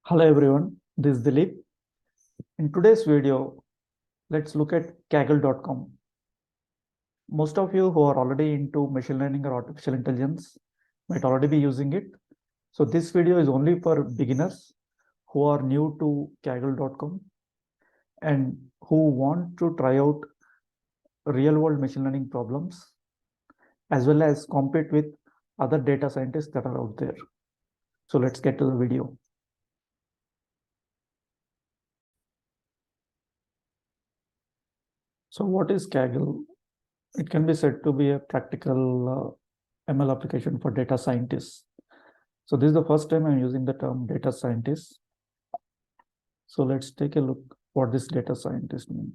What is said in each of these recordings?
Hello everyone, this is Dilip. In today's video, let's look at Kaggle.com. Most of you who are already into machine learning or artificial intelligence might already be using it. So this video is only for beginners who are new to Kaggle.com and who want to try out real world machine learning problems as well as compete with other data scientists that are out there. So let's get to the video. So what is Kaggle? It can be said to be a practical ML application for data scientists. So this is the first time I'm using the term data scientist. So let's take a look what this data scientist means.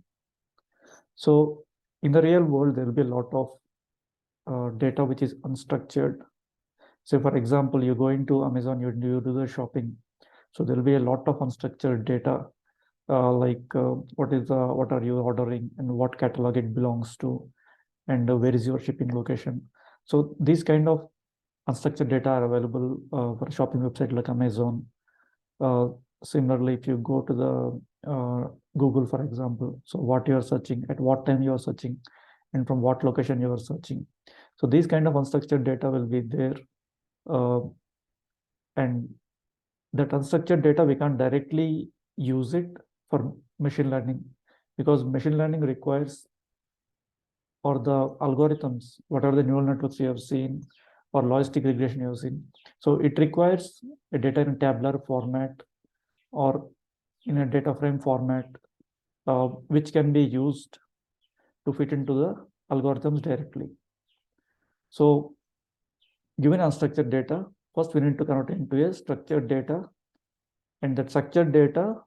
So in the real world, there will be a lot of data which is unstructured. So for example, you go into Amazon, you do the shopping. So there will be a lot of unstructured data, what are you ordering and what catalog it belongs to, and where is your shipping location. So these kind of unstructured data are available for a shopping website like Amazon. Similarly, if you go to the Google, for example, so what you are searching, at what time you are searching, and from what location you are searching. So these kind of unstructured data will be there. And that unstructured data, we can't directly use it for machine learning because machine learning requires, or the algorithms, what are the neural networks you have seen, or logistic regression you have seen. So it requires a data in a tabular format or in a data frame format, which can be used to fit into the algorithms directly. So given unstructured data, first we need to convert it into a structured data, and that structured data,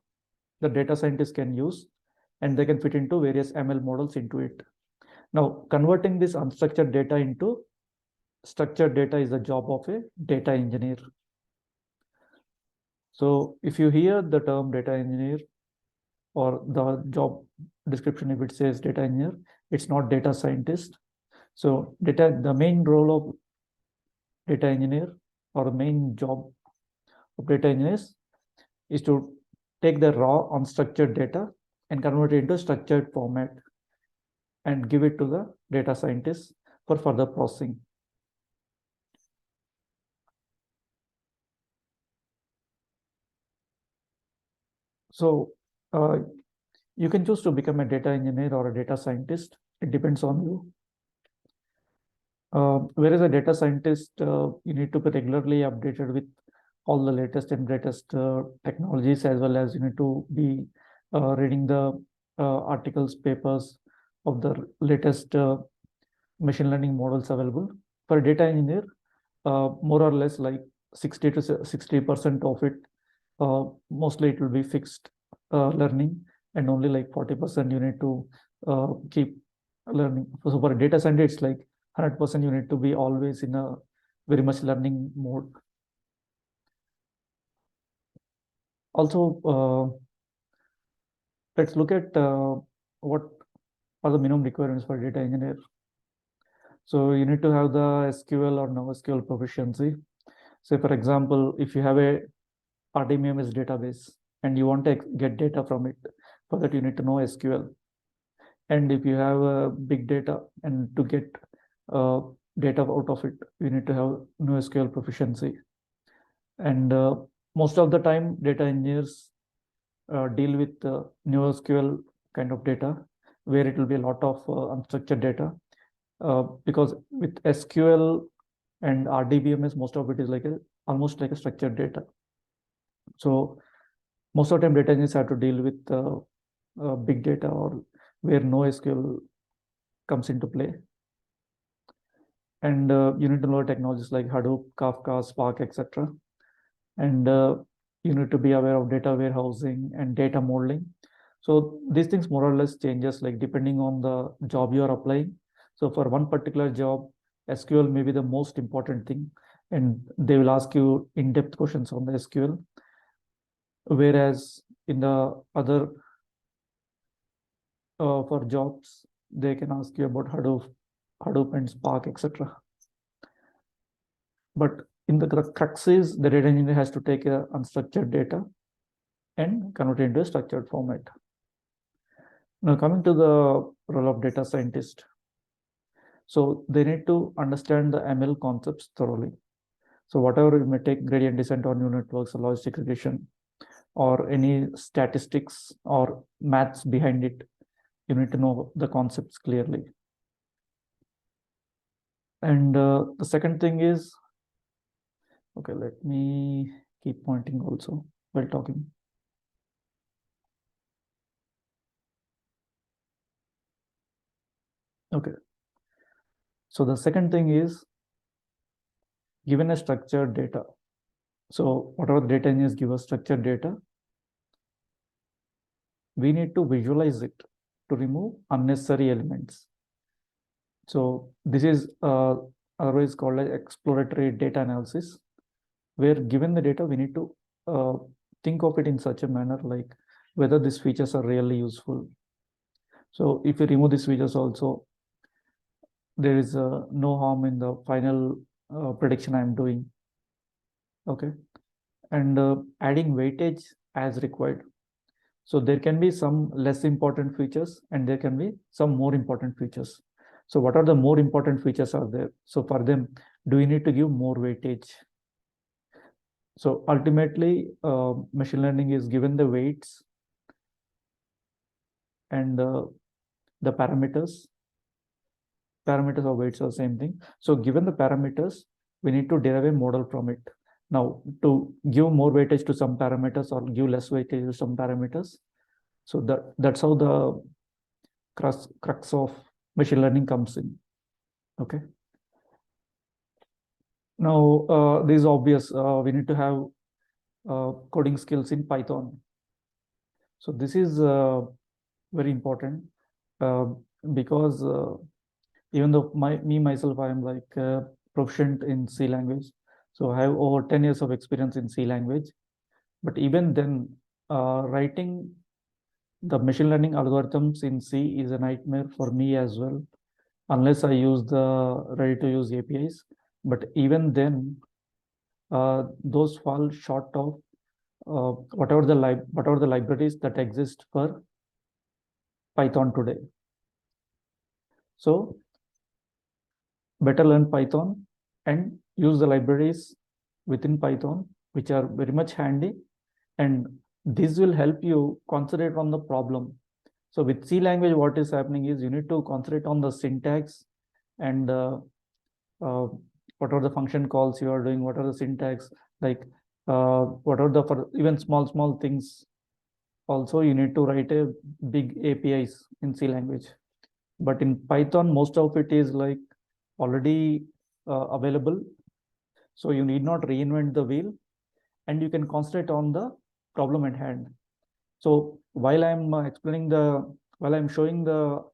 the data scientists can use, and they can fit into various ML models into it. Now, converting this unstructured data into structured data is the job of a data engineer. So if you hear the term data engineer or the job description, if it says data engineer, it's not data scientist. So the main role of data engineer or the main job of data engineers is to take the raw unstructured data and convert it into structured format and give it to the data scientists for further processing. So you can choose to become a data engineer or a data scientist. It depends on you. Whereas a data scientist, you need to be regularly updated with all the latest and greatest technologies, as well as you need to be reading the articles, papers of the latest machine learning models available. For a data engineer, more or less like 60 to 60% of it, mostly it will be fixed learning, and only like 40% you need to keep learning. So for a data scientist, it's like 100% you need to be always in a very much learning mode. Also, let's look at what are the minimum requirements for data engineer. So you need to have the SQL or NoSQL proficiency. Say, for example, if you have a RDBMS database and you want to get data from it, for that you need to know SQL. And if you have big data and to get data out of it, you need to have NoSQL proficiency. And most of the time, data engineers deal with NoSQL kind of data, where it will be a lot of unstructured data. Because with SQL and RDBMS, most of it is almost like a structured data. So most of the time, data engineers have to deal with big data or where NoSQL comes into play. And you need to know technologies like Hadoop, Kafka, Spark, etc. And you need to be aware of data warehousing and data modeling. So these things more or less changes like depending on the job you are applying. So for one particular job, SQL may be the most important thing, and they will ask you in-depth questions on the SQL. Whereas in the other for jobs, they can ask you about Hadoop and Spark, etc. But in the crux is the data engineer has to take unstructured data and convert it into a structured format. Now coming to the role of data scientist. So they need to understand the ML concepts thoroughly. So whatever you may take gradient descent on neural networks, logistic regression, or any statistics or maths behind it, you need to know the concepts clearly. And the second thing is, okay, let me keep pointing also while talking. Okay. So the second thing is, given a structured data. So whatever the data engineers give us structured data, we need to visualize it to remove unnecessary elements. So this is otherwise called as exploratory data analysis, where given the data, we need to think of it in such a manner like whether these features are really useful. So if you remove these features also, there is no harm in the final prediction I'm doing. Okay. And adding weightage as required. So there can be some less important features and there can be some more important features. So what are the more important features are there? So for them, do you need to give more weightage? So ultimately, machine learning is given the weights and the parameters. Parameters or weights are the same thing. So given the parameters, we need to derive a model from it. Now, to give more weightage to some parameters or give less weightage to some parameters, so that's how the crux of machine learning comes in. Okay. Now, this is obvious. We need to have coding skills in Python. So this is very important uh, because even though myself, I am like proficient in C language. So I have over 10 years of experience in C language. But even then, writing the machine learning algorithms in C is a nightmare for me as well, unless I use the ready to use APIs. But even then, those fall short of whatever the libraries that exist for Python today. So better learn Python and use the libraries within Python, which are very much handy. And this will help you concentrate on the problem. So with C language, what is happening is you need to concentrate on the syntax and uh, what are the function calls you are doing, what are the syntax, like what are the, for even small things. Also, you need to write a big APIs in C language. But in Python, most of it is like already available. So you need not reinvent the wheel and you can concentrate on the problem at hand. So while I'm while I'm showing the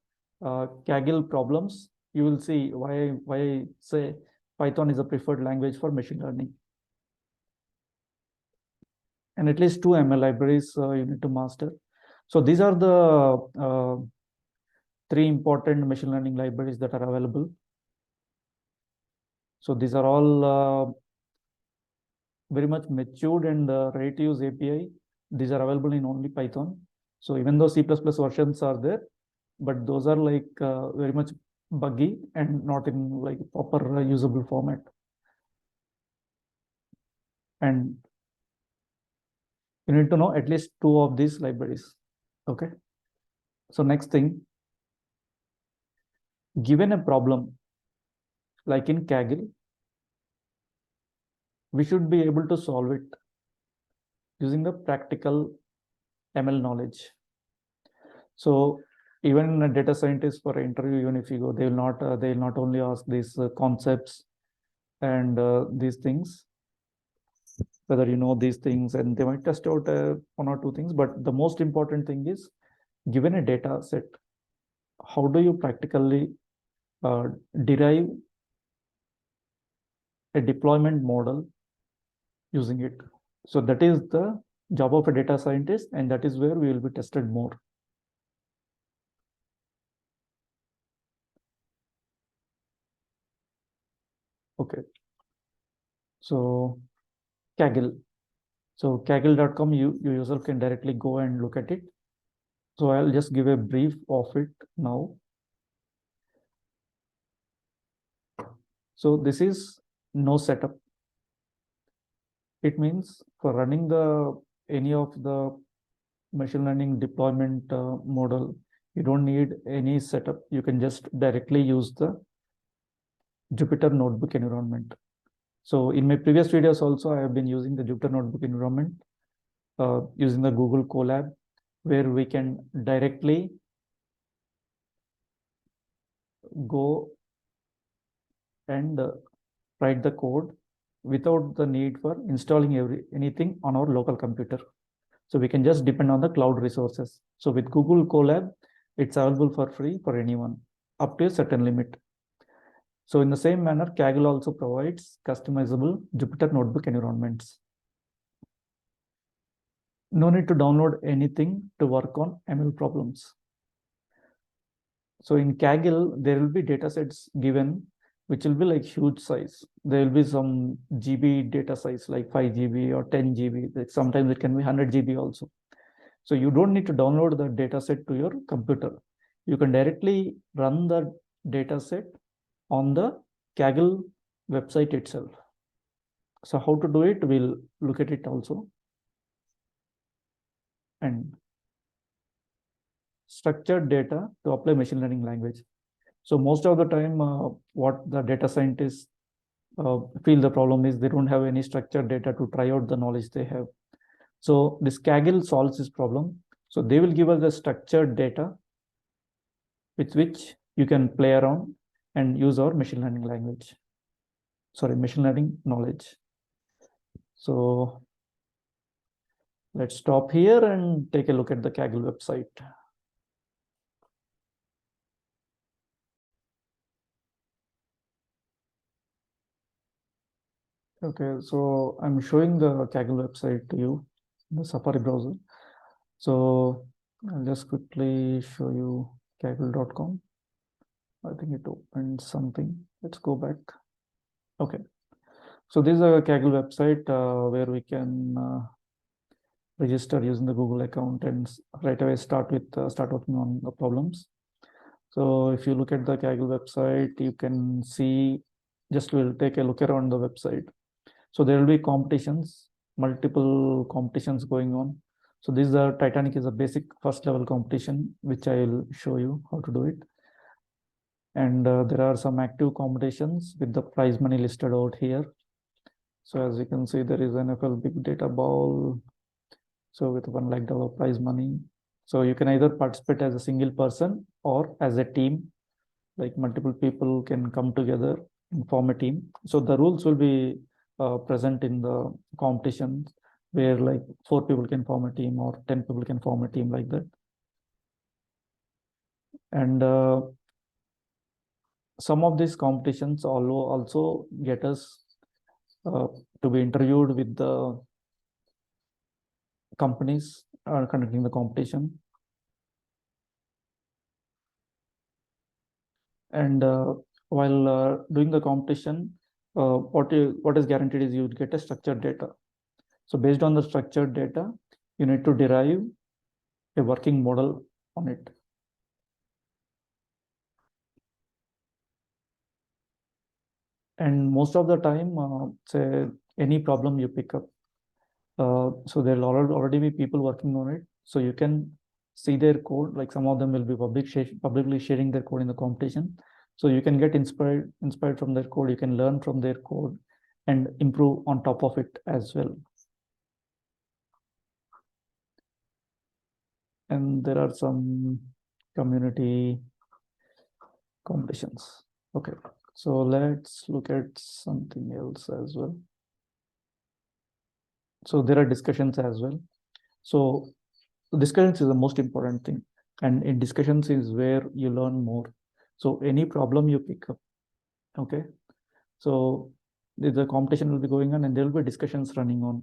Kaggle problems, you will see why I say Python is a preferred language for machine learning. And at least two ML libraries you need to master. So these are the three important machine learning libraries that are available. So these are all very much matured and ready to use API. These are available in only Python. So even though C++ versions are there, but those are like very much buggy and not in like proper usable format. And you need to know at least two of these libraries. Okay. So next thing, given a problem like in Kaggle, we should be able to solve it using the practical ML knowledge. So even a data scientist for an interview, even if you go, they will not only ask these concepts and these things, whether you know these things, and they might test out one or two things. But the most important thing is, given a data set, how do you practically uh, derive a deployment model using it? So that is the job of a data scientist, and that is where we will be tested more. Okay. So Kaggle. So Kaggle.com, you yourself can directly go and look at it. So I'll just give a brief of it now. So this is no setup. It means for running any of the machine learning deployment model, you don't need any setup. You can just directly use the Jupyter Notebook environment. So in my previous videos also, I have been using the Jupyter Notebook environment using the Google Colab, where we can directly go and write the code without the need for installing anything on our local computer. So we can just depend on the cloud resources. So with Google Colab, it's available for free for anyone up to a certain limit. So in the same manner, Kaggle also provides customizable Jupyter Notebook environments. No need to download anything to work on ML problems. So in Kaggle, there will be datasets given, which will be like huge size. There will be some GB data size, like 5 GB or 10 GB. Sometimes it can be 100 GB also. So you don't need to download the dataset to your computer. You can directly run the dataset on the Kaggle website itself. So how to do it, we'll look at it also. And structured data to apply machine learning language. So most of the time, what the data scientists feel the problem is they don't have any structured data to try out the knowledge they have. So this Kaggle solves this problem. So they will give us the structured data with which you can play around and use our machine learning language. Sorry, machine learning knowledge. So let's stop here and take a look at the Kaggle website. Okay, so I'm showing the Kaggle website to you in the Safari browser. So I'll just quickly show you Kaggle.com. I think it opened something. Let's go back. Okay, so this is a Kaggle website where we can register using the Google account and right away start working on the problems. So if you look at the Kaggle website, you can see, just we'll take a look around the website. So there will be competitions, multiple competitions going on. So this is the Titanic is a basic first level competition, which I'll show you how to do it. And there are some active competitions with the prize money listed out here. So as you can see, there is NFL Big Data Ball. So with $1 lakh prize money. So you can either participate as a single person or as a team, like multiple people can come together and form a team. So the rules will be present in the competition where like 4 people can form a team or 10 people can form a team like that. And some of these competitions also get us to be interviewed with the companies conducting the competition. And while doing the competition, what is guaranteed is you get a structured data. So based on the structured data, you need to derive a working model on it. And most of the time, say any problem you pick up, so there'll already be people working on it. So you can see their code, like some of them will be publicly sharing their code in the competition. So you can get inspired from their code. You can learn from their code and improve on top of it as well. And there are some community competitions. Okay, so let's look at something else as well. So there are discussions as well. So discussions is the most important thing. And in discussions is where you learn more. So any problem you pick up, okay? So the competition will be going on and there will be discussions running on,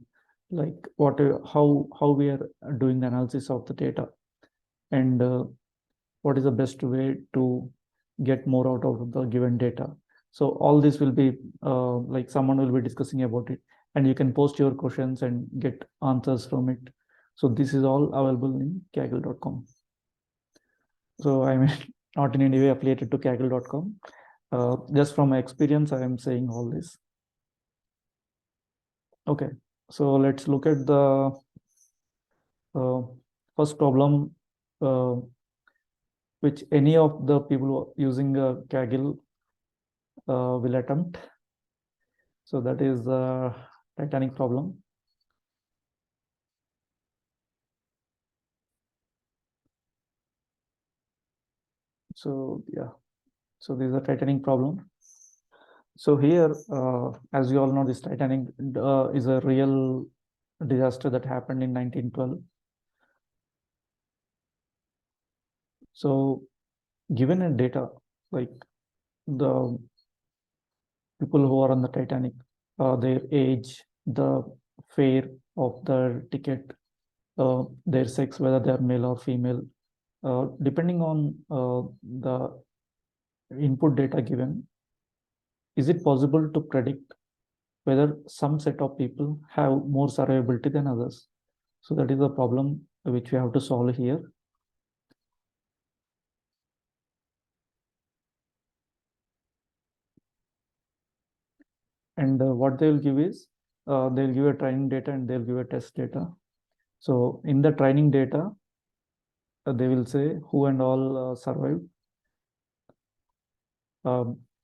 like how we are doing the analysis of the data and what is the best way to get more out of the given data. So all this will be like someone will be discussing about it. and you can post your questions and get answers from it. So this is all available in Kaggle.com. So I'm not in any way affiliated to Kaggle.com. Just from my experience, I am saying all this. Okay, so let's look at the first problem, which any of the people using Kaggle will attempt. So that is the Titanic problem. So yeah, so this is a Titanic problem. So here, as you all know, this Titanic is a real disaster that happened in 1912. So given a data like the people who are on the Titanic, their age, the fare of the ticket, their sex, whether they are male or female, depending on the input data given, is it possible to predict whether some set of people have more survivability than others? So that is the problem which we have to solve here. And what they will give is, they'll give a training data and they'll give a test data. So in the training data, they will say who and all survived.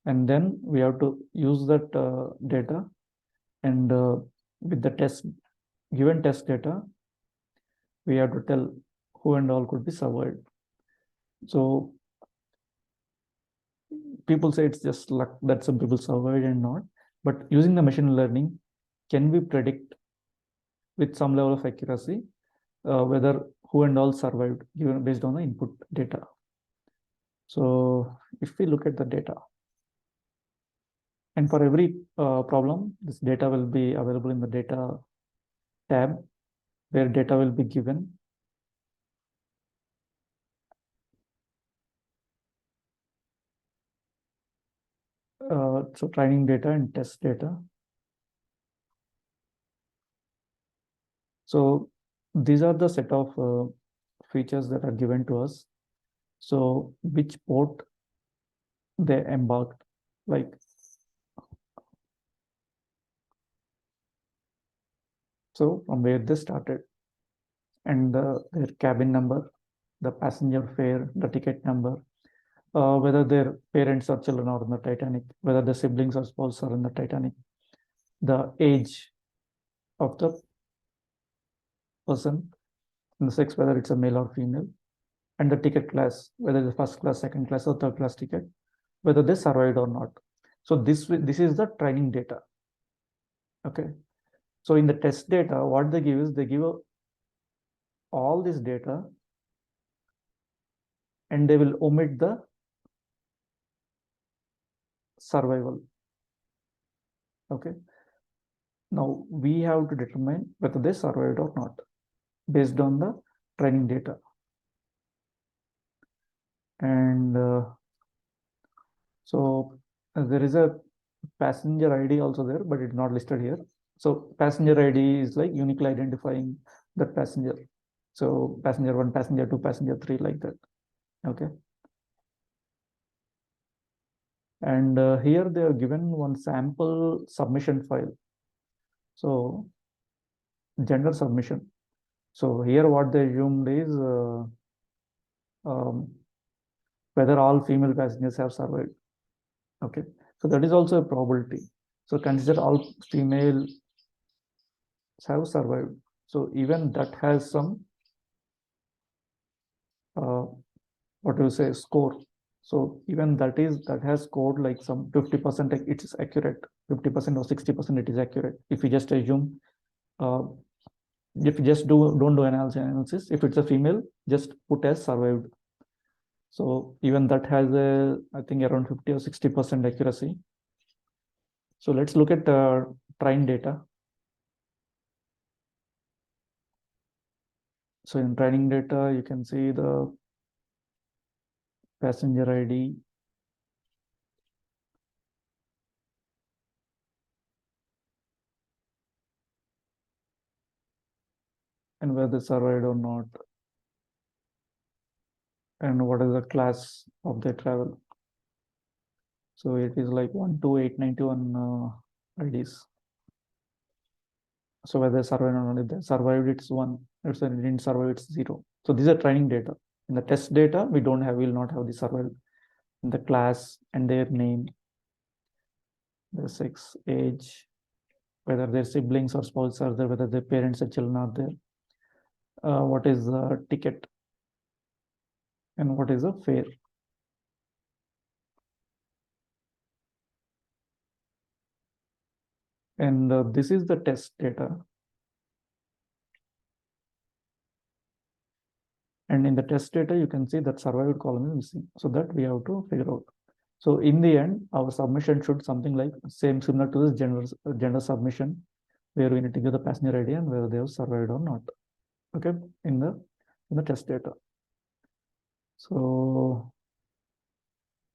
And then we have to use that data, and with the given test data, we have to tell who and all could be survived. So people say it's just luck that some people survived and not, but using the machine learning, can we predict with some level of accuracy whether who and all survived given based on the input data? So if we look at the data, and for every problem, this data will be available in the data tab, where data will be given. So training data and test data. So these are the set of features that are given to us. So which port they embarked, like so from where they started, and their cabin number, the passenger fare, the ticket number, whether their parents or children are in the Titanic, whether the siblings or spouse are in the Titanic, the age of the person, and the sex, whether it's a male or female, and the ticket class, whether it's first class, second class, or third class ticket, whether they survived or not. So this is the training data. Okay. So in the test data, what they give is they give all this data, and they will omit the survival. Okay. Now we have to determine whether they survived or not based on the training data. And so there is a passenger ID also there, but it's not listed here. So passenger ID is like uniquely identifying that passenger. So passenger 1, passenger 2, passenger 3, like that. Okay. And here they are given one sample submission file. So gender submission. So here what they assumed is um, whether all female passengers have survived. Okay. So that is also a probability. So consider all female have survived. So even that has some what do you say, score. So even that has scored like some 50%, it is accurate, 50% or 60% it is accurate. If you just assume, if you just don't do analysis, if it's a female, just put as survived. So even that has a, I think, around 50 or 60% accuracy. So let's look at train data. So in training data, you can see the passenger ID, and whether they survived or not, and what is the class of their travel. So it is like 12891 IDs. So whether they survived or not, if they survived, it's 1. If they didn't survive, it's 0. So these are training data. In the test data, we will not have the survival. In the class and their name, their sex, age, whether their siblings or spouses are there, whether their parents or children are there, what is the ticket, and what is the fare. And this is the test data. And in the test data, you can see that survived column is missing. So that we have to figure out. So in the end, our submission should something like similar to this gender submission, where we need to give the passenger ID and whether they have survived or not. Okay, in the test data. So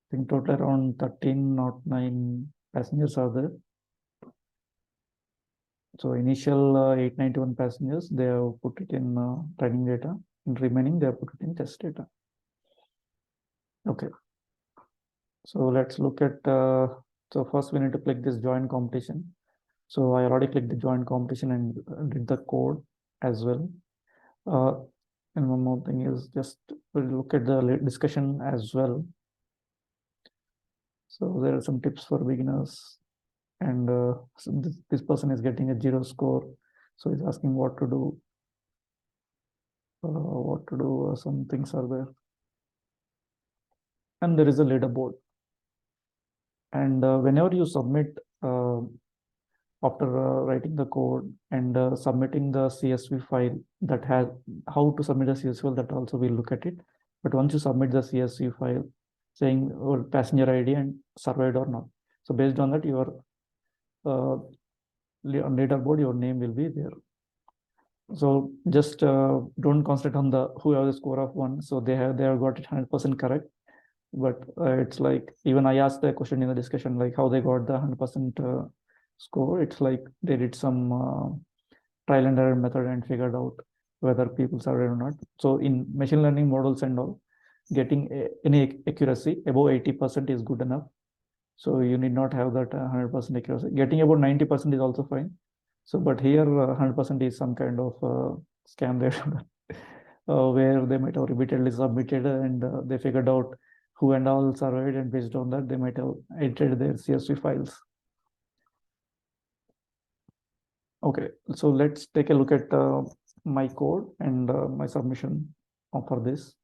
I think total around 1309 passengers are there. So initial 891 passengers, they have put it in training data, and remaining they have put it in test data. Okay. So let's look at, so first we need to click this join competition. So I already clicked the join competition and did the code as well. And one more thing is just we'll look at the discussion as well. So there are some tips for beginners, and so this person is getting a 0 score. So he's asking what to do. Some things are there. And there is a leaderboard. And whenever you submit, after writing the code and submitting the CSV file that has how to submit the CSV file, that also we'll look at it. But once you submit the CSV file saying passenger ID and survived or not, so based on that, your on leaderboard, your name will be there. So just don't concentrate on the who have the score of 1. So they have got it 100% correct. But it's like, even I asked the question in the discussion, like how they got the 100% score. It's like they did some trial and error method and figured out whether people survived or not. So in machine learning models and all, getting any accuracy above 80% is good enough. So you need not have that 100% accuracy. Getting about 90% is also fine. So, but here 100% is some kind of scam there, where they might have repeatedly submitted and they figured out who and all survived, and based on that, they might have edited their CSV files. Okay, so let's take a look at my code and my submission for this.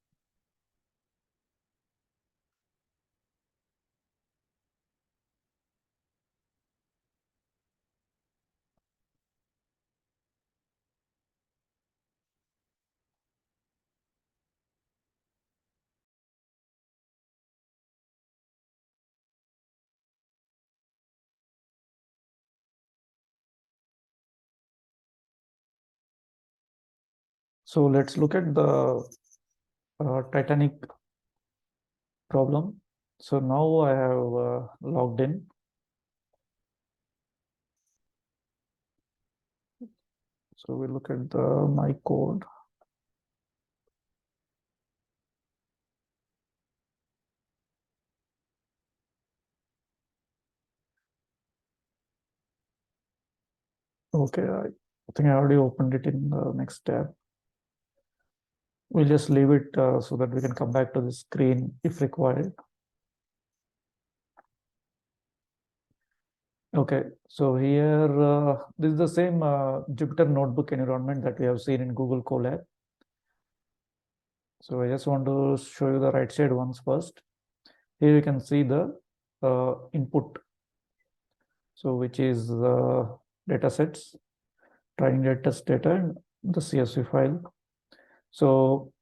So let's look at the Titanic problem. So now I have logged in. So we look at my code. Okay, I think I already opened it in the next tab. We'll just leave it so that we can come back to the screen if required. Okay, so here, this is the same Jupyter Notebook environment that we have seen in Google Colab. So I just want to show you the right side ones first. Here you can see the input. So which is data sets, training data, data, and the CSV file. So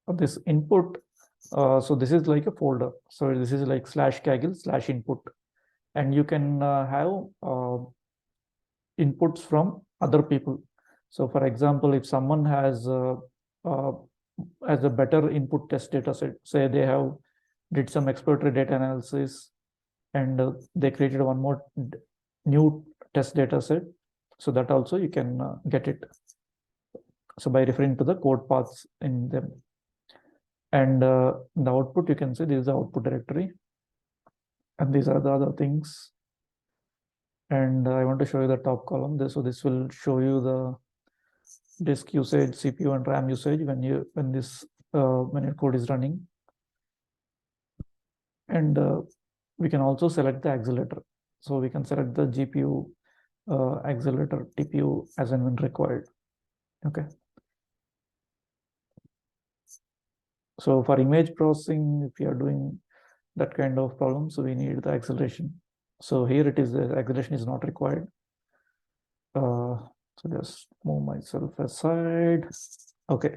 this input, so this is like a folder. So this is like /Kaggle/input. And you can have inputs from other people. So for example, if someone has a better input test data set, say they have did some exploratory data analysis and they created one more new test data set, so that also you can get it. So by referring to the code paths in them. And the output, you can see this is the output directory. And these are the other things. And I want to show you the top column. So this will show you the disk usage, CPU and RAM usage when your code is running. And we can also select the accelerator. So we can select the GPU, accelerator, TPU as and when required. Okay. So for image processing, if you are doing that kind of problem, so we need the acceleration. So here it is, the acceleration is not required. So just move myself aside. Okay.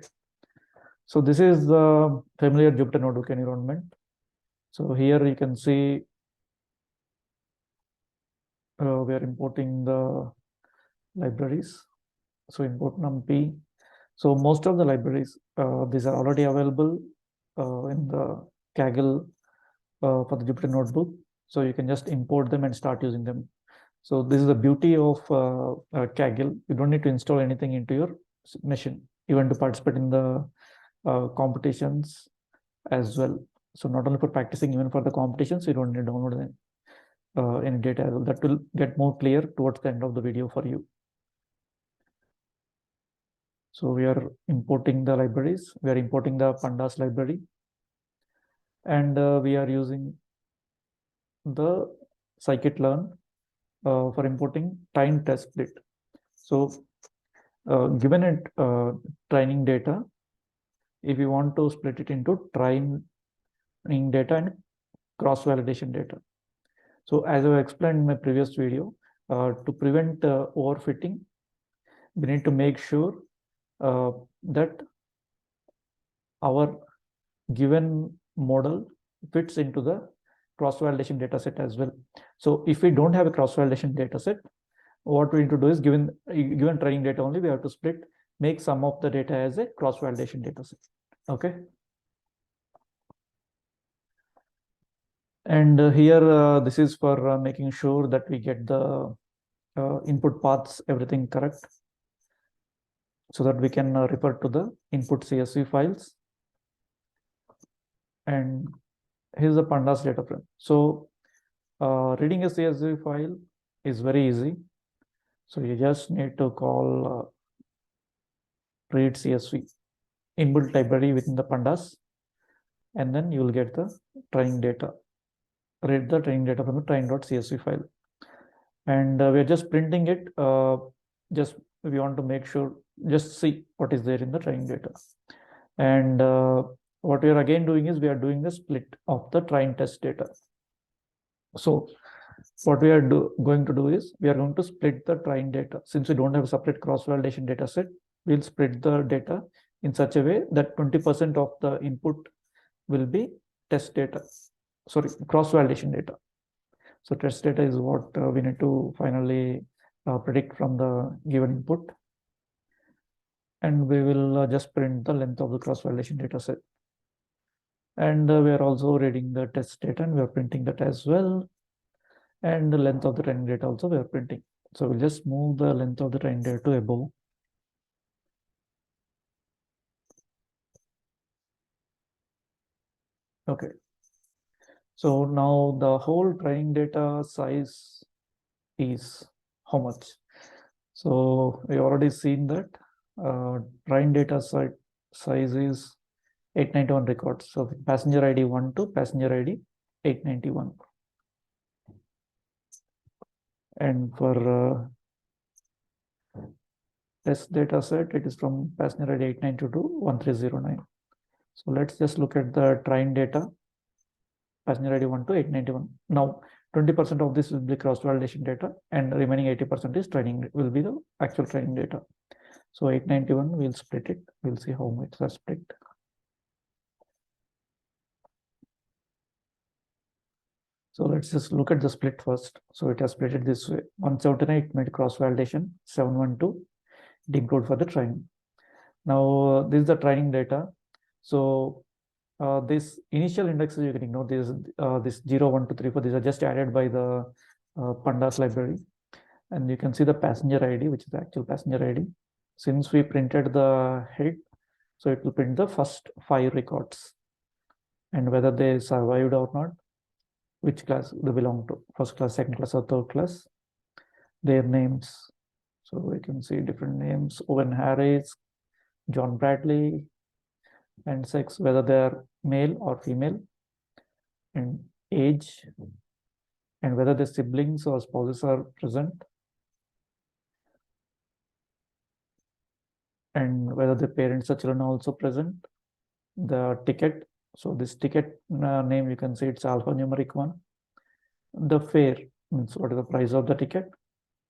So this is the familiar Jupyter Notebook environment. So here you can see we are importing the libraries. So import numpy. So most of the libraries, these are already available in the Kaggle for the Jupyter Notebook. So you can just import them and start using them. So this is the beauty of Kaggle. You don't need to install anything into your machine, even to participate in the competitions as well. So not only for practicing, even for the competitions, you don't need to download them, any data as well. That will get more clear towards the end of the video for you. So we are importing the libraries. We are importing the pandas library. And we are using the scikit-learn for importing time test split. So given it training data, if you want to split it into training data and cross-validation data. So as I explained in my previous video, to prevent overfitting, we need to make sure that our given model fits into the cross-validation data set as well. So if we don't have a cross-validation data set, what we need to do is given training data only, we have to make some of the data as a cross-validation data set. Okay. And here, this is for making sure that we get the input paths, everything correct, so that we can refer to the input CSV files. And here's the pandas data frame. So reading a CSV file is very easy. So you just need to call read CSV inbuilt library within the pandas, and then you will get the training data. Read the training data from the train.csv file. And we are just printing it. Just we want to make sure, just see what is there in the training data. And what we are again doing is we are doing the split of the train test data. So what we are going to do is we are going to split the train data. Since we don't have a separate cross-validation data set, we'll split the data in such a way that 20% of the input will be test data. Sorry, cross-validation data. So test data is what we need to finally predict from the given input. And we will just print the length of the cross-validation data set. And we are also reading the test data and we are printing that as well. And the length of the training data also we are printing. So we'll just move the length of the training data to above. Okay. So now the whole training data size is how much? So we already seen that training data size is 891 records. So passenger ID 1 to passenger ID 891. And for test data set, it is from passenger ID 892 to 1309. So let's just look at the train data, passenger ID 1 to 891. Now 20% of this will be cross-validation data, and remaining 80% is training, will be the actual training data. So 891, we'll split it. We'll see how much is split. So let's just look at the split first. So it has split it this way. 179 made cross-validation, 712 it include for the training. Now this is the training data. So this initial indexes you can ignore. This 0, 1, 2, 3, 4. These are just added by the pandas library. And you can see the passenger ID, which is the actual passenger ID. since we printed the head, so it will print the first 5 records and whether they survived or not, which class they belong to, first class, second class, or third class, their names. So we can see different names: Owen Harris, John Bradley, and sex, whether they are male or female, and age, and whether the siblings or spouses are present, and whether the parents or children are also present. The ticket, so this ticket name, you can see it's alphanumeric one. The fare means what is the price of the ticket.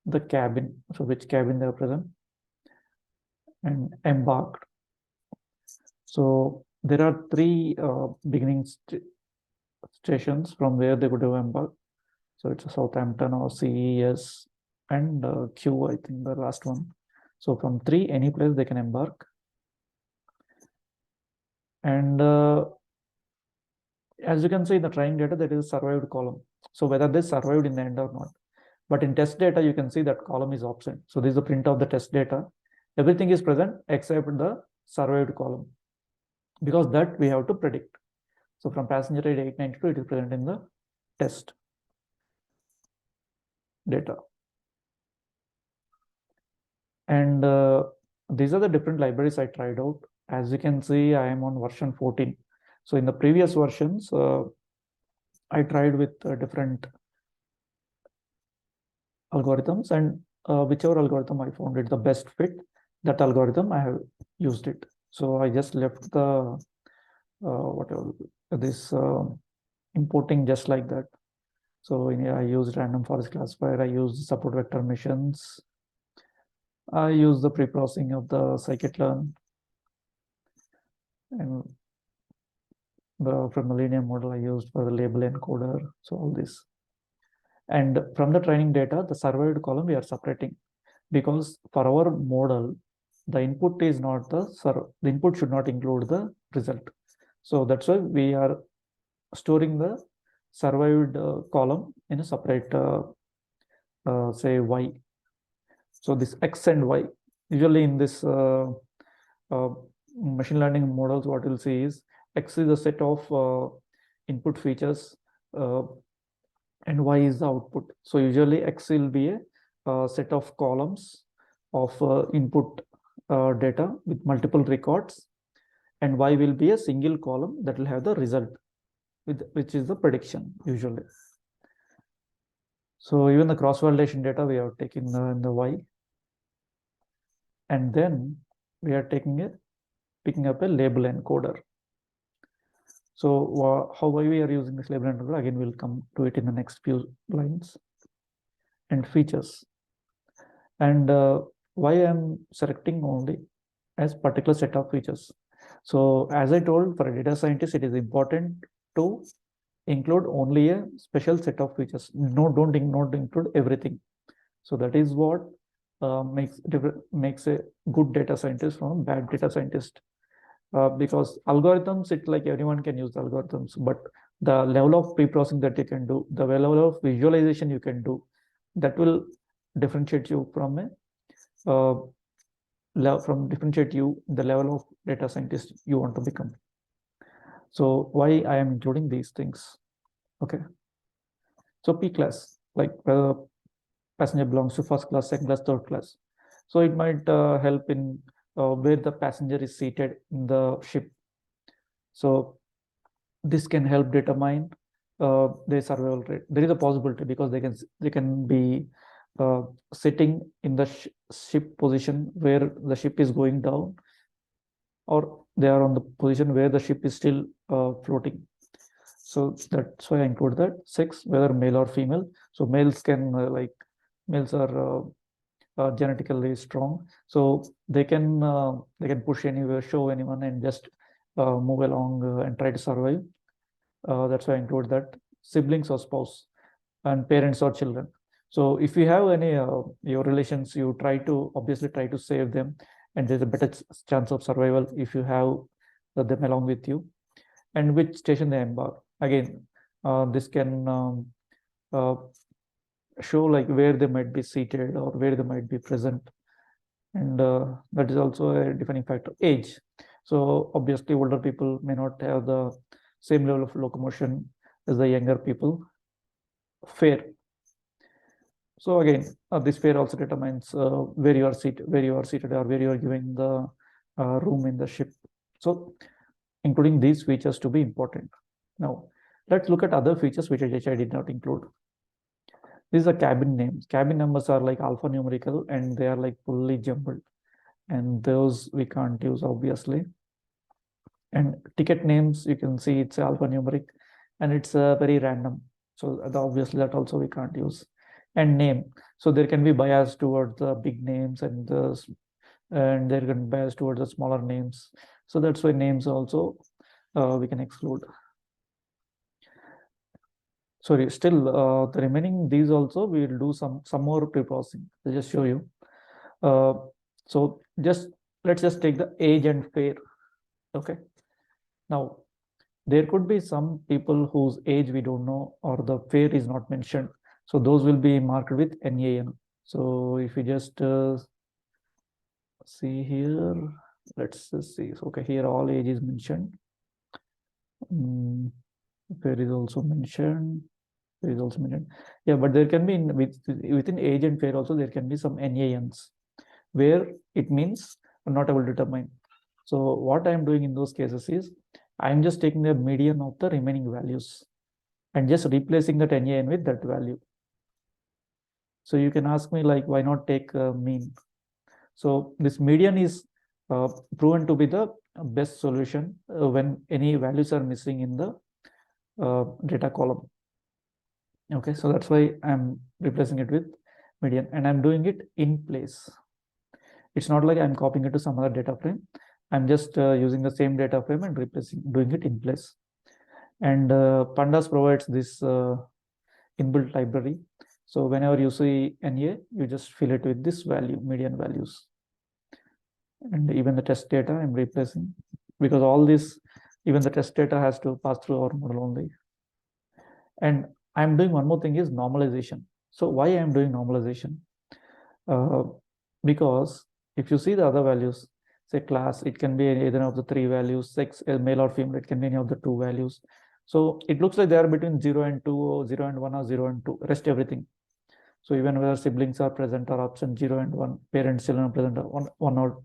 The cabin, so which cabin they are present, and embarked. So there are 3 beginning stations from where they could have embarked. So it's Southampton or CES and Q, I think the last one. So from 3, any place they can embark. And as you can see in the training data, that is a survived column. So whether they survived in the end or not. But in test data, you can see that column is absent. So this is the print of the test data. Everything is present except the survived column, because that we have to predict. So from passenger rate 892, it is present in the test data. And these are the different libraries I tried out. As you can see, I am on version 14. So in the previous versions, I tried with different algorithms, and whichever algorithm I found it the best fit, that algorithm I have used it. So I just left the whatever this importing just like that. So I used random forest classifier, I used support vector missions, I used the pre-processing of the scikit-learn, and from the linear model I used for the label encoder. So all this. And from the training data, the survived column we are separating, because for our model, the input is not the input should not include the result. So that's why we are storing the survived column in a separate, say, Y. So this X and Y, usually in this machine learning models, what you'll see is X is a set of input features and Y is the output. So usually X will be a set of columns of input data with multiple records, and Y will be a single column that will have the result, which is the prediction usually. So even the cross-validation data we are taking in the Y, and then we are picking up a label encoder. So why we are using this label encoder, again we'll come to it in the next few lines. And features, and why I'm selecting only as particular set of features. So as I told, for a data scientist, it is important to include only a special set of features. Don't include everything. So that is what makes a good data scientist from a bad data scientist. Because algorithms, it's like anyone can use algorithms, but the level of pre-processing that you can do, the level of visualization you can do, that will differentiate you from the level of data scientist you want to become. So why I am including these things? Okay. So P class, like passenger belongs to first class, second class, third class. So it might help in where the passenger is seated in the ship. So this can help determine their survival rate. There is a possibility, because they can be sitting in the ship position where the ship is going down, or they are on the position where the ship is still floating. So that's why I include that. Sex, whether male or female. So males can males are genetically strong, so they can push anywhere, show anyone, and just move along and try to survive. That's why I include that. Siblings or spouse, and parents or children. So if you have any your relations, you obviously try to save them, and there's a better chance of survival if you have them along with you. And which station they embark. Again, this can show like where they might be seated or where they might be present. And that is also a defining factor. Age. So obviously older people may not have the same level of locomotion as the younger people. Fare. So again, this fare also determines where you are seated, or where you are giving the room in the ship. So including these features to be important. Now let's look at other features which I did not include. These are cabin names. Cabin numbers are like alphanumerical and they are like fully jumbled, and those we can't use obviously. And ticket names, you can see it's alphanumeric and it's very random. So obviously that also we can't use. And name. So there can be bias towards the big names and there can be bias towards the smaller names. So that's why names also we can exclude. Sorry, still the remaining these also we will do some more pre-processing. I'll just show you. So let's just take the age and fare. Okay. Now there could be some people whose age we don't know or the fare is not mentioned. So those will be marked with NAN. So if you just see here, let's see. Okay, here all age is mentioned. Fare is also mentioned. Fare is also mentioned. Yeah, but there can be within age and fare also there can be some NANs where it means not able to determine. So what I am doing in those cases is I am just taking the median of the remaining values and just replacing that NAN with that value. So you can ask me like, why not take mean? So this median is proven to be the best solution when any values are missing in the data column. Okay, so that's why I'm replacing it with median and I'm doing it in place. It's not like I'm copying it to some other data frame. I'm just using the same data frame and doing it in place. And Pandas provides this inbuilt library. So whenever you see NA, you just fill it with this value, median values. And even the test data I'm replacing, because all this, even the test data has to pass through our model only. And I'm doing one more thing is normalization. So why I'm doing normalization? Because if you see the other values, say class, it can be either of the three values, sex, male or female, it can be any of the two values. So it looks like they are between 0 and 2, or 0 and 1, or 0 and 2, rest everything. So even whether siblings are present or absent, 0 and 1, parents children are present, 1 or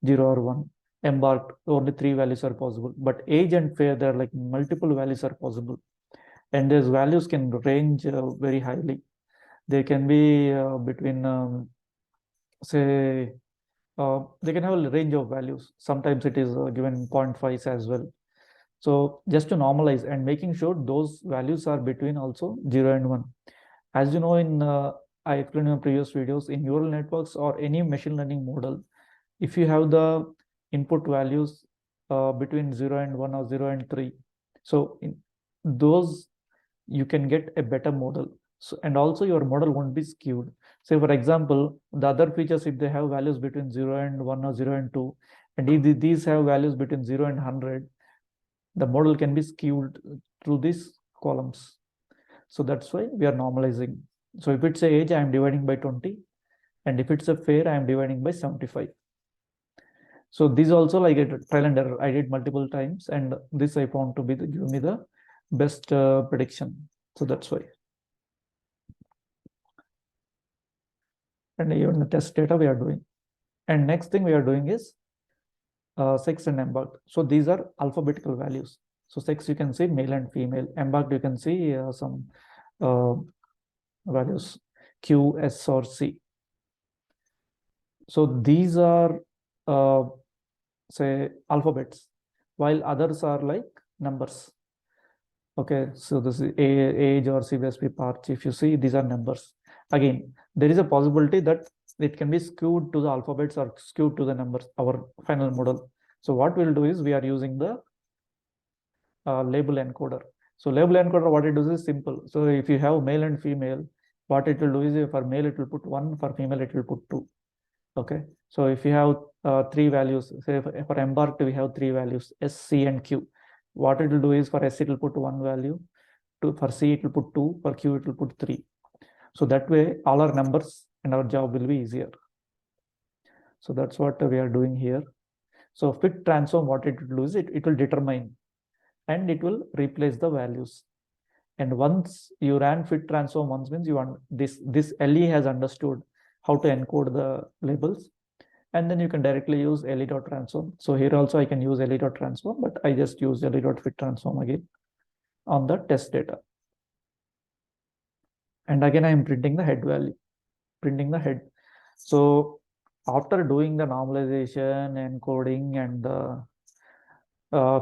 0 or 1, embarked, only three values are possible. But age and fare, there are like multiple values are possible. And those values can range very highly. They can be between, say, they can have a range of values. Sometimes it is given 0.5 as well. So just to normalize and making sure those values are between also 0 and 1. As you know, I explained in previous videos, in neural networks or any machine learning model, if you have the input values between 0 and 1 or 0 and 3, so in those you can get a better model. So, and also your model won't be skewed. Say for example, the other features, if they have values between 0 and 1 or 0 and 2, and if these have values between 0 and 100, the model can be skewed through these columns. So that's why we are normalizing. So if it's a age, I am dividing by 20. And if it's a fare, I am dividing by 75. So this also like a trial and error. I did multiple times, and this I found to be give me the best prediction. So that's why. And even the test data we are doing. And next thing we are doing is sex and embarked. So these are alphabetical values. So sex you can see male and female. Embarked you can see some values Q, S, or C. So these are say alphabets, while others are like numbers. Okay, so this is age or CBSP parts. If you see, these are numbers. Again, there is a possibility that it can be skewed to the alphabets or skewed to the numbers, our final model. So what we'll do is we are using the label encoder. So label encoder, what it does is simple. So if you have male and female, what it will do is for male, it will put 1, for female, it will put 2. Okay, so if you have three values, say for embarked, we have three values, S, C, and Q. What it will do is for S, it will put 1 value, for C, it will put 2, for Q, it will put 3. So that way, all our numbers and our job will be easier. So that's what we are doing here. So fit transform, what it will do is it will determine and it will replace the values. And once you ran fit transform once, means you want this LE has understood how to encode the labels, and then you can directly use LE.transform. So here also I can use LE.transform, but I just use LE.fit transform again on the test data. And again, I am printing the head value, printing the head. So after doing the normalization, encoding, and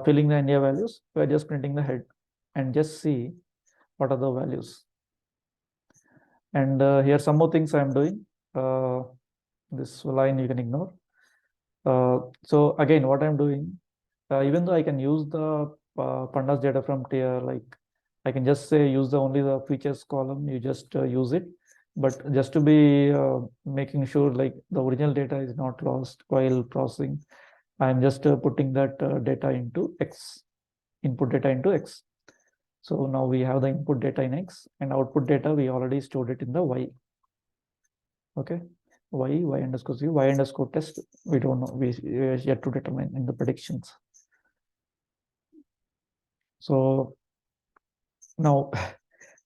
filling the India values, we are just printing the head and just see what are the values. And here some more things I am doing. This line you can ignore. So again, what I'm doing, even though I can use the pandas data from tier, like I can just say use only the features column, you just use it. But just to be making sure like the original data is not lost while processing, I'm just putting that data into X, input data into X. So now we have the input data in X, and output data, we already stored it in the Y. Okay. Y underscore z, Y underscore test, we don't know, we yet to determine in the predictions. So now,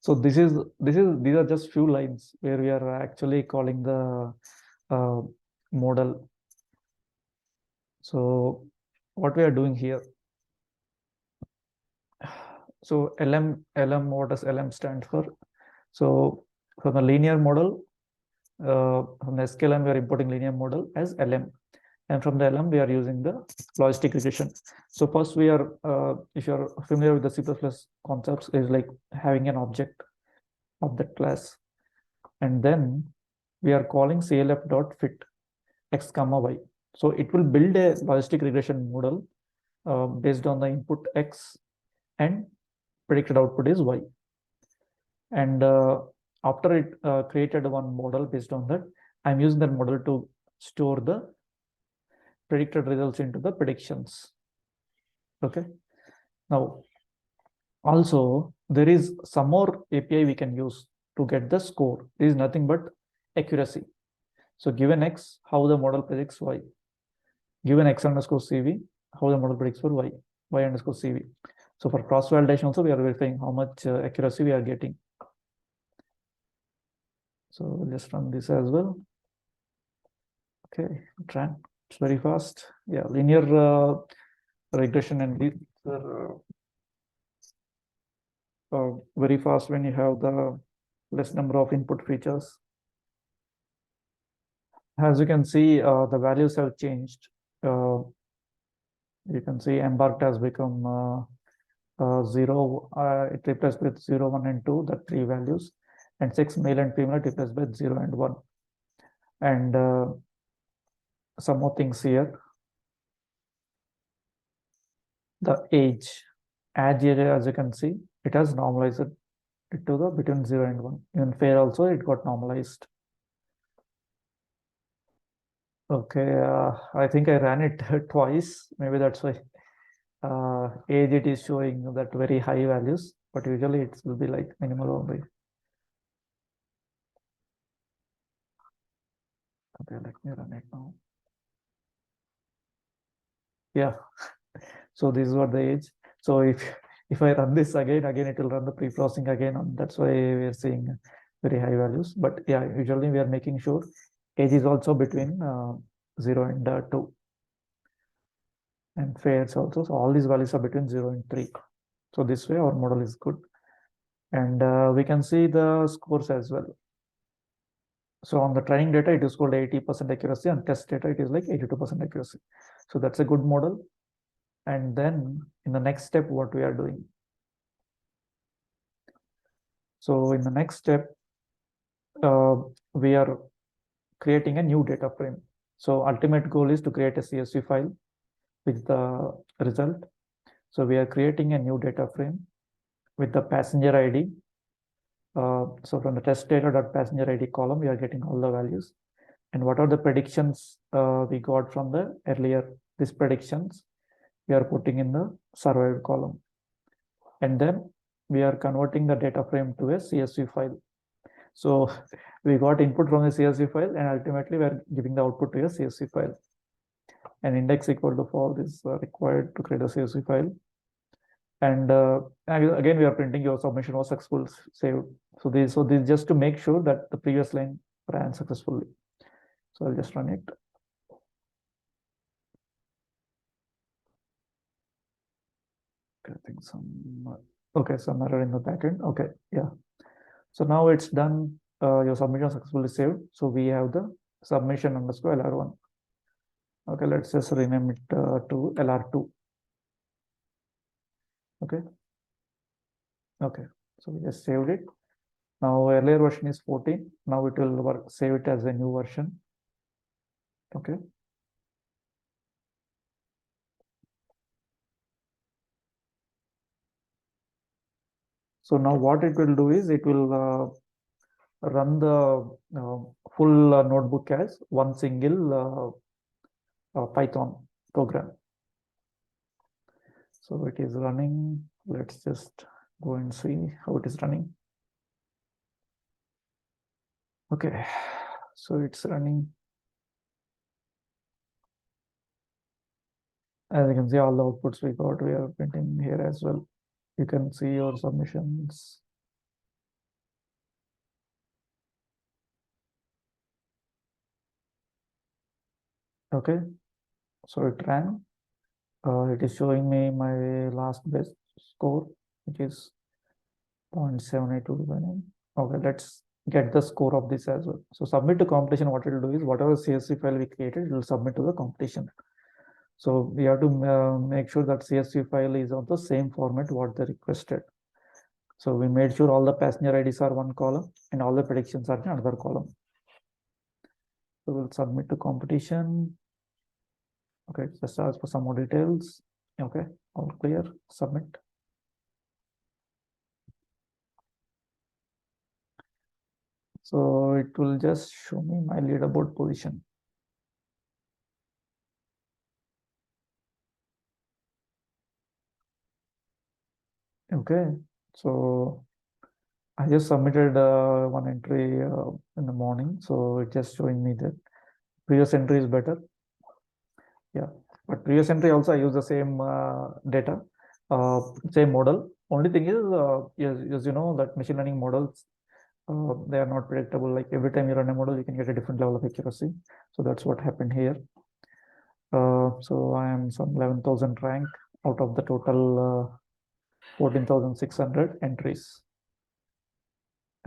so these are just few lines where we are actually calling the model. So what we are doing here, so LM, what does LM stand for? So from the linear model, from the SKLM, we are importing linear model as LM. And from the LM, we are using the logistic regression. So first we are, if you're familiar with the C++ concepts, is like having an object of that class. And then we are calling clf.fit x comma y. So it will build a logistic regression model based on the input x and predicted output is y. And after it created one model based on that, I'm using that model to store the predicted results into the predictions. Okay. Now, also there is some more API we can use to get the score. This is nothing but accuracy. So given X, how the model predicts Y. Given X underscore CV, how the model predicts for Y, Y underscore CV. So for cross validation also, we are verifying how much accuracy we are getting. So let's run this as well. Okay, try. It's very fast. Yeah, linear regression and these are very fast when you have the less number of input features. As you can see, the values have changed. You can see embarked has become 0. It replaced with 0, 1, and 2, the 3 values, and 6 male and female replaced with 0 and 1. And some more things here. The age area, as you can see, it has normalized it to the between 0 and 1. In fair also, it got normalized. Okay, I think I ran it twice. Maybe that's why age it is showing that very high values, but usually it will be like minimal only. Okay, let me run it now. Yeah. So this is what the age. So if I run this again, it will run the pre-processing again. And that's why we are seeing very high values. But yeah, usually we are making sure age is also between 0 and 2. And fairs also. So all these values are between 0 and 3. So this way our model is good. And we can see the scores as well. So on the training data, it is called 80% accuracy. On test data, it is like 82% accuracy. So that's a good model. And then in the next step, what we are doing. So in the next step, we are creating a new data frame. So ultimate goal is to create a CSV file with the result. So we are creating a new data frame with the passenger ID. So from the test data.passenger ID column, we are getting all the values. And what are the predictions we got from the earlier, these predictions we are putting in the survived column. And then we are converting the data frame to a CSV file. So we got input from the CSV file, and ultimately we are giving the output to a CSV file. And index equal to false is required to create a CSV file. And again, we are printing your submission was successful saved. So this is just to make sure that the previous line ran successfully. So I'll just run it. I think some error in the backend. Okay, yeah. So now it's done. Your submission successfully saved. So we have the submission underscore LR1. Okay, let's just rename it to LR2. Okay. Okay. So we just saved it. Now earlier version is 14. Now it will save it as a new version. Okay. So now what it will do is it will run the full notebook as one single Python program. So it is running. Let's just go and see how it is running. Okay, so it's running. As you can see, all the outputs we got, we are printing here as well. You can see your submissions. Okay, so it ran. It is showing me my last best score, which is 0.7829. Okay, let's get the score of this as well. So submit to competition, what it will do is whatever CSV file we created, it will submit to the competition. So we have to make sure that CSV file is on the same format what they requested. So we made sure all the passenger IDs are one column and all the predictions are in another column. So we'll submit to competition. Okay, just ask for some more details. Okay, all clear, submit. So it will just show me my leaderboard position. Okay, so I just submitted one entry in the morning, so it's just showing me that previous entry is better. Yeah, but previous entry also I use the same data, same model. Only thing is, as you know, that machine learning models, they are not predictable. Like every time you run a model, you can get a different level of accuracy. So that's what happened here. So I am some 11,000 rank out of the total 14,600 entries.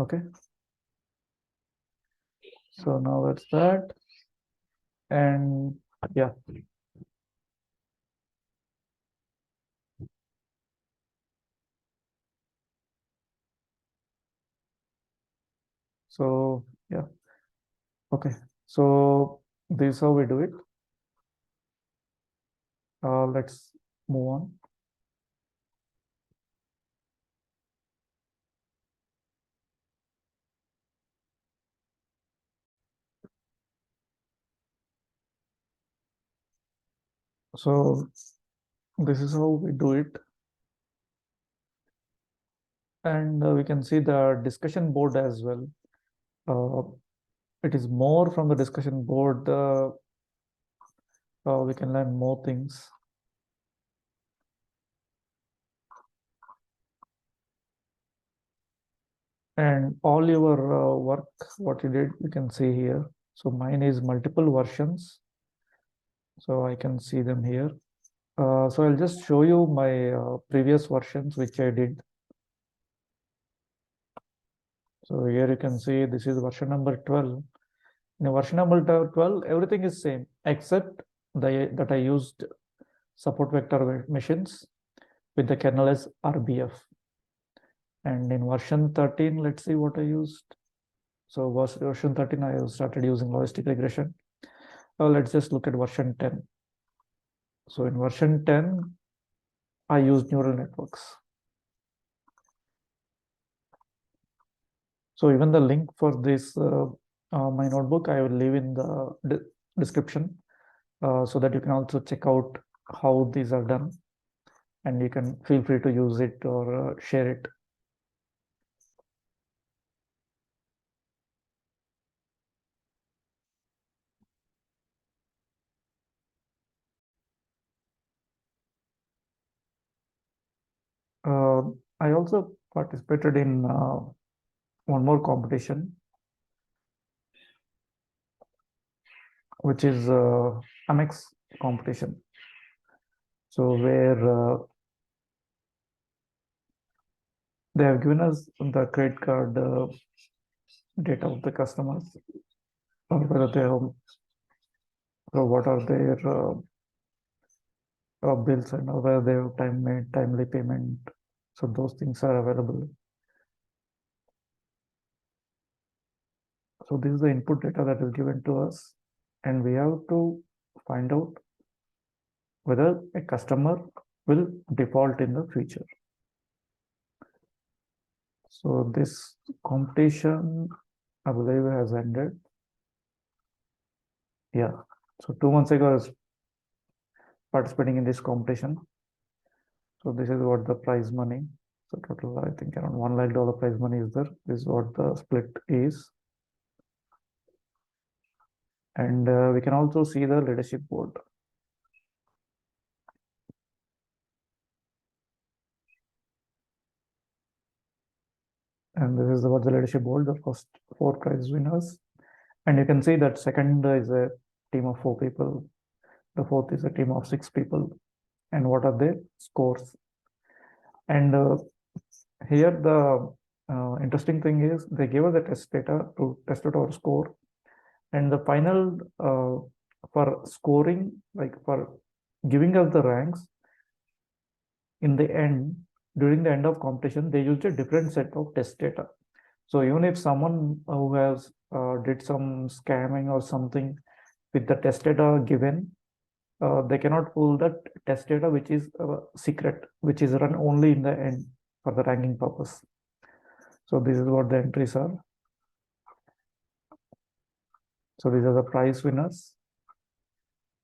Okay. So now that's that. And yeah. So yeah. Okay. So this is how we do it. Let's move on. So this is how we do it. And we can see the discussion board as well. It is more from the discussion board. We can learn more things. And all your work, what you did, you can see here. So mine is multiple versions. So I can see them here. So I'll just show you my previous versions, which I did. So here you can see this is version number 12. In version number 12, everything is same except that I used support vector machines with the kernel as RBF. And in version 13, let's see what I used. So version 13, I started using logistic regression. Let's just look at version 10. So in version 10, I used neural networks. So even the link for this, my notebook, I will leave in the description so that you can also check out how these are done. And you can feel free to use it or share it. I also participated in one more competition, which is Amex competition. So where they have given us the credit card data of the customers, or whether they have, or what are their bills and whether they have timely payment. So those things are available. So this is the input data that is given to us, and we have to find out whether a customer will default in the future. So this competition, I believe, has ended. Yeah. So 2 months ago, I was participating in this competition. So this is what the prize money. So total, I think around $1 lakh prize money is there. This is what the split is. And we can also see the leadership board. And this is what the leadership board, the first 4 prize winners. And you can see that second is a team of 4 people. The fourth is a team of 6 people. And what are their scores? And here the interesting thing is they gave us the test data to test out our score. And the final for scoring, like for giving us the ranks, in the end, during the end of competition, they used a different set of test data. So even if someone who has did some scamming or something with the test data given, they cannot pull that test data, which is secret, which is run only in the end for the ranking purpose. So this is what the entries are. So these are the prize winners.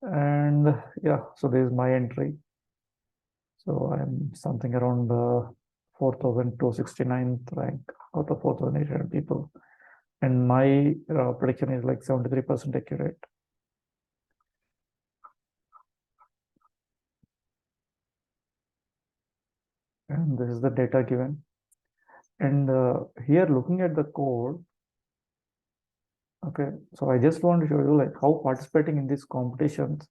And yeah, so this is my entry. So I'm something around the 4,269th rank out of 4,800 people. And my prediction is like 73% accurate. And this is the data given. And here looking at the code, okay, so I just want to show you like how participating in these competitions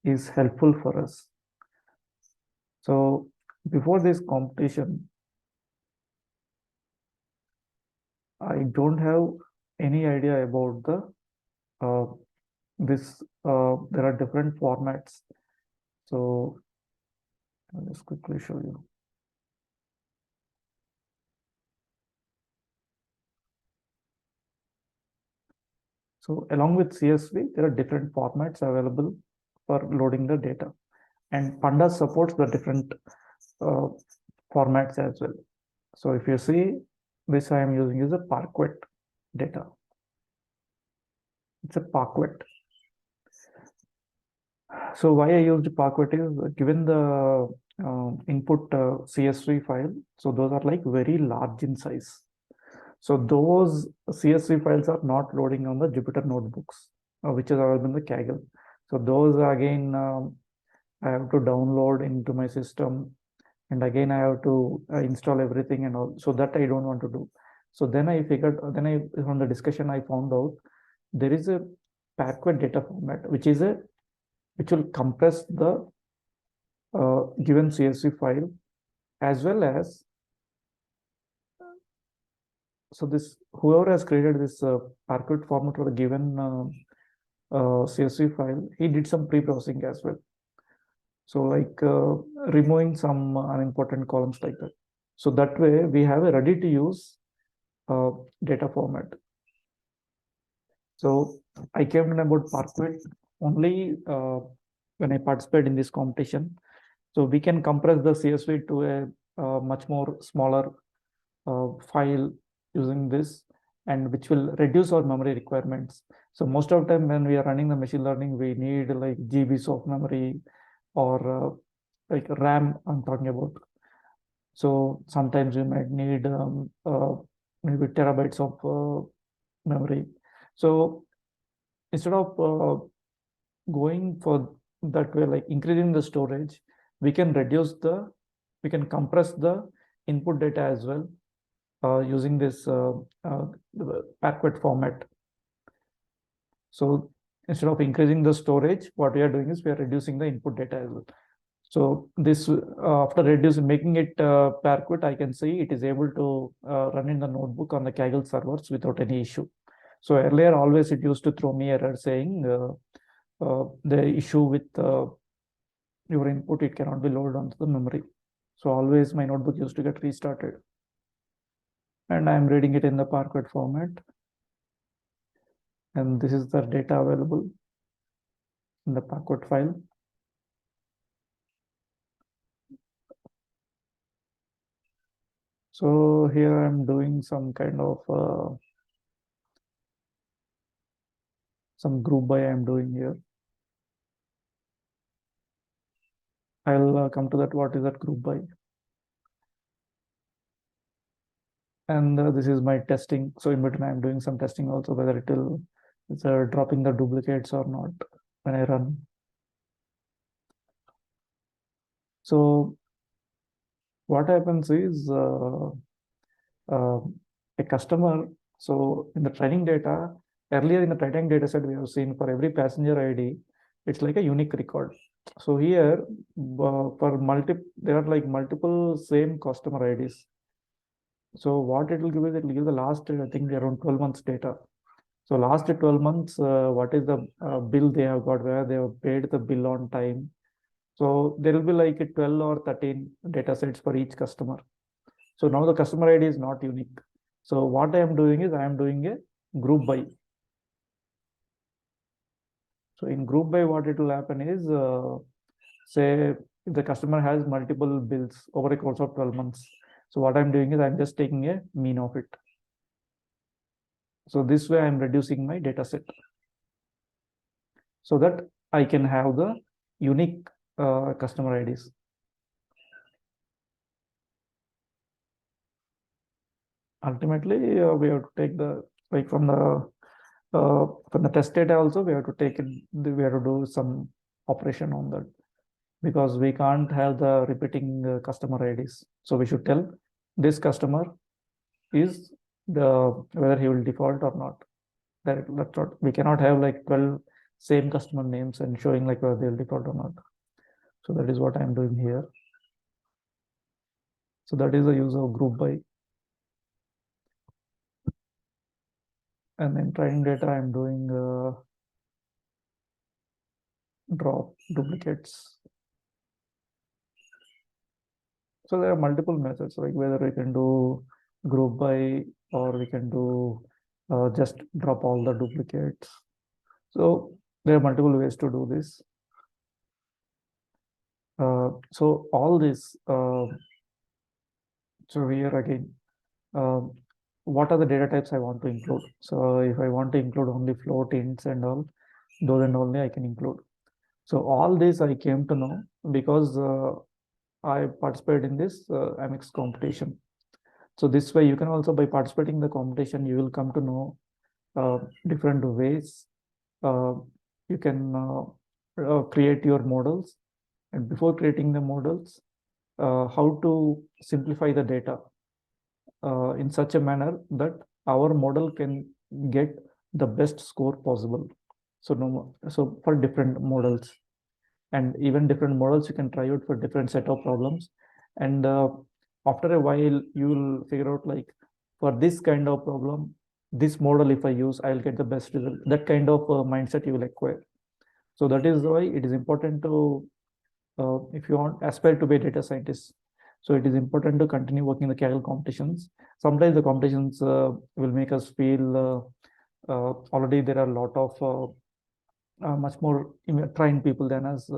is helpful for us. So before this competition, I don't have any idea about the there are different formats. So I'll just quickly show you. So along with CSV, there are different formats available for loading the data. And Pandas supports the different formats as well. So if you see, this I am using is a Parquet data. It's a Parquet. So why I used Parquet is given the input CSV file. So those are like very large in size. So those CSV files are not loading on the Jupyter notebooks, which is available in the Kaggle. So those again, I have to download into my system, and again I have to install everything and all. So that I don't want to do. So then I figured, from the discussion I found out there is a Parquet data format, which will compress the given CSV file, as well as, so this whoever has created this Parquet format for a given CSV file, he did some pre-processing as well. So like removing some unimportant columns like that. So that way we have a ready to use data format. So I came to know about Parquet only when I participated in this competition. So we can compress the CSV to a much more smaller file using this, and which will reduce our memory requirements. So most of the time when we are running the machine learning, we need like GBs of memory or like RAM I'm talking about. So sometimes we might need maybe terabytes of memory. So instead of going for that way, like increasing the storage, we can reduce the we can compress the input data as well using this backward format. So instead of increasing the storage, what we are doing is we are reducing the input data as well. So this after making it Parquet, I can see it is able to run in the notebook on the Kaggle servers without any issue. So earlier, always it used to throw me error saying the issue with your input, it cannot be loaded onto the memory. So always my notebook used to get restarted. And I'm reading it in the Parquet format. And this is the data available in the Parquet file. So here I'm doing some kind of some group by I'm doing here. I'll come to that. What is that group by? And this is my testing. So in between, I'm doing some testing also, whether it's dropping the duplicates or not when I run. So what happens is a customer. So in the training data, earlier in the training data set, we have seen for every passenger ID, it's like a unique record. So here, there are like multiple same customer IDs. So what it will give is it will give the last, I think, around 12 months data. So last 12 months, what is the bill they have got, where they have paid the bill on time. So there will be like 12 or 13 data sets for each customer. So now the customer ID is not unique. So what I am doing is I am doing a group by. So in group by, what it will happen is, say if the customer has multiple bills over a course of 12 months. So what I'm doing is I'm just taking a mean of it. So this way I'm reducing my data set so that I can have the unique customer IDs. Ultimately, we have to take the, like from the test data also, we have to take it, we have to do some operation on that, because we can't have the repeating customer IDs. So we should tell this customer is whether he will default or not. That's what we cannot have like 12 same customer names and showing like whether they'll default or not. So that is what I'm doing here. So that is the use of group by. And in training data, I'm doing drop duplicates. So there are multiple methods, like whether we can do group by or we can do just drop all the duplicates. So there are multiple ways to do this. So all this, so here again, what are the data types I want to include? So if I want to include only float, ints and all, those and only I can include. So all this I came to know because I participated in this Amex competition. So this way you can also, by participating in the competition, you will come to know different ways you can create your models. And before creating the models, how to simplify the data in such a manner that our model can get the best score possible. So so for different models, and even different models you can try out for different set of problems, and after a while you will figure out like, for this kind of problem, this model if I use, I'll get the best result. That kind of mindset you will acquire. So that is why it is important to if you want aspire to be a data scientist, so it is important to continue working in the Kaggle competitions. Sometimes the competitions will make us feel already there are a lot of much more trained people than us.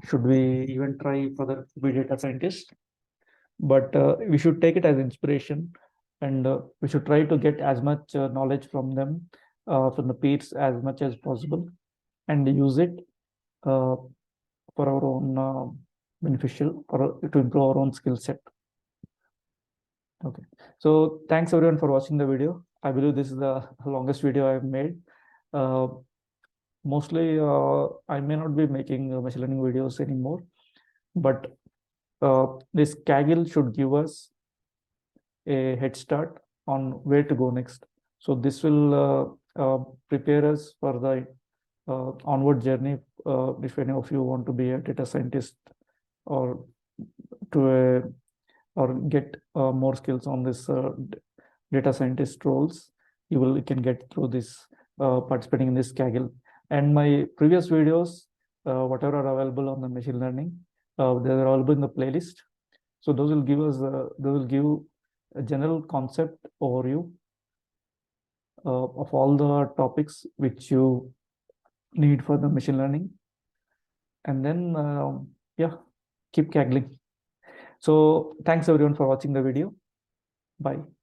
Should we even try further to be data scientists? But we should take it as inspiration, and we should try to get as much knowledge from them, from the peers as much as possible, and use it for our own beneficial, to improve our own skill set. Okay, so thanks everyone for watching the video. I believe this is the longest video I've made. Mostly I may not be making machine learning videos anymore, but this Kaggle should give us a head start on where to go next. So this will prepare us for the onward journey. If any of you want to be a data scientist or to a or get more skills on this data scientist roles, you can get through this participating in this Kaggle. And my previous videos, whatever are available on the machine learning, they are available in the playlist. So those will give us those will give a general concept overview of all the topics which you need for the machine learning. And then yeah, keep Kaggling. So thanks everyone for watching the video. Bye.